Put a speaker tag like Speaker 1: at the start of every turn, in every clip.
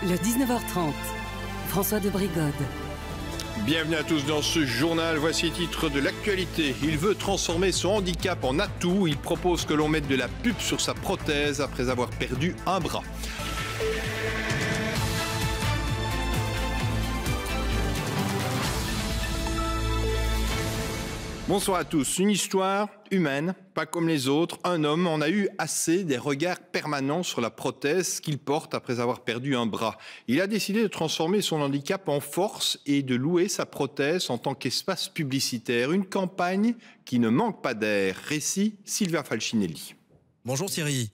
Speaker 1: Le 19h30, François de Brigode.
Speaker 2: Bienvenue à tous dans ce journal. Voici les titres de l'actualité. Il veut transformer son handicap en atout. Il propose que l'on mette de la pub sur sa prothèse après avoir perdu un bras. Bonsoir à tous. Une histoire humaine, pas comme les autres. Un homme en a eu assez des regards permanents sur la prothèse qu'il porte après avoir perdu un bras. Il a décidé de transformer son handicap en force et de louer sa prothèse en tant qu'espace publicitaire. Une campagne qui ne manque pas d'air. Récit Silvia Falcinelli.
Speaker 3: Bonjour Thierry.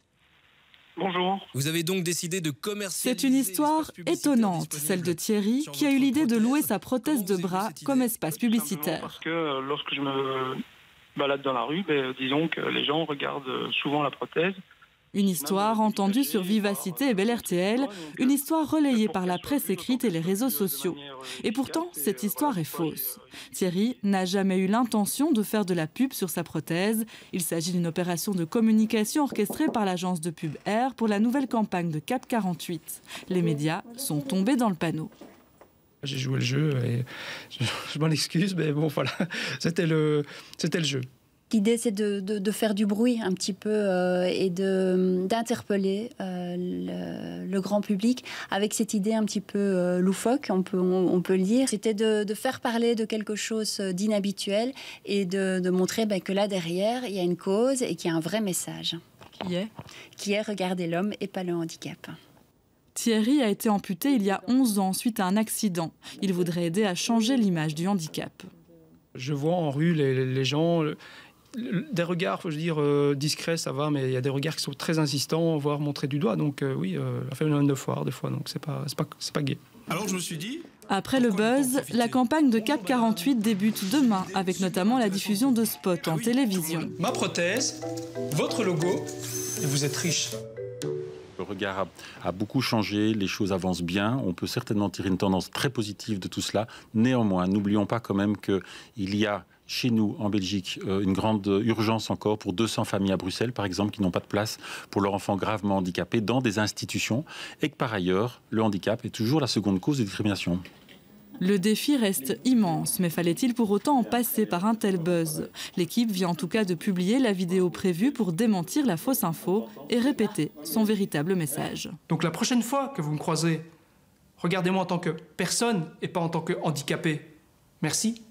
Speaker 4: Bonjour.
Speaker 3: Vous avez donc décidé de commercialiser...
Speaker 5: C'est une histoire étonnante, celle de Thierry, qui a eu l'idée de louer sa prothèse de bras comme espace publicitaire.
Speaker 4: Parce que lorsque je me balade dans la rue, disons que les gens regardent souvent la prothèse.
Speaker 5: Une histoire entendue sur Vivacité et Bel RTL, une histoire relayée par la presse écrite et les réseaux sociaux. Et pourtant, cette histoire est fausse. Thierry n'a jamais eu l'intention de faire de la pub sur sa prothèse. Il s'agit d'une opération de communication orchestrée par l'agence de pub R pour la nouvelle campagne de CAP 48. Les médias sont tombés dans le panneau.
Speaker 6: J'ai joué le jeu et je m'en excuse, mais bon voilà, c'était le jeu.
Speaker 7: L'idée, c'est de faire du bruit un petit peu et d'interpeller le grand public avec cette idée un petit peu loufoque, on peut le dire. C'était de faire parler de quelque chose d'inhabituel et de montrer que là, derrière, il y a une cause et qu'il y a un vrai message. Qui est regarder l'homme et pas le handicap.
Speaker 5: Thierry a été amputé il y a 11 ans suite à un accident. Il voudrait aider à changer l'image du handicap.
Speaker 6: Je vois en rue les gens... Des regards, faut dire, discrets, ça va, mais il y a des regards qui sont très insistants, voire montrer du doigt. Donc oui, la phénomène de foire, des fois, donc c'est pas gai.
Speaker 3: Alors je me suis dit...
Speaker 5: Après le buzz, la campagne de CAP 48 débute demain, avec notamment la diffusion de spots en télévision.
Speaker 6: Ma prothèse, votre logo, et vous êtes riche.
Speaker 8: Le regard a beaucoup changé, les choses avancent bien. On peut certainement tirer une tendance très positive de tout cela. Néanmoins, n'oublions pas quand même qu'il y a chez nous, en Belgique, une grande urgence encore pour 200 familles à Bruxelles, par exemple, qui n'ont pas de place pour leur enfant gravement handicapé dans des institutions, et que par ailleurs, le handicap est toujours la seconde cause de discrimination.
Speaker 5: Le défi reste immense, mais fallait-il pour autant en passer par un tel buzz? L'équipe vient en tout cas de publier la vidéo prévue pour démentir la fausse info et répéter son véritable message.
Speaker 6: Donc la prochaine fois que vous me croisez, regardez-moi en tant que personne et pas en tant que handicapé. Merci.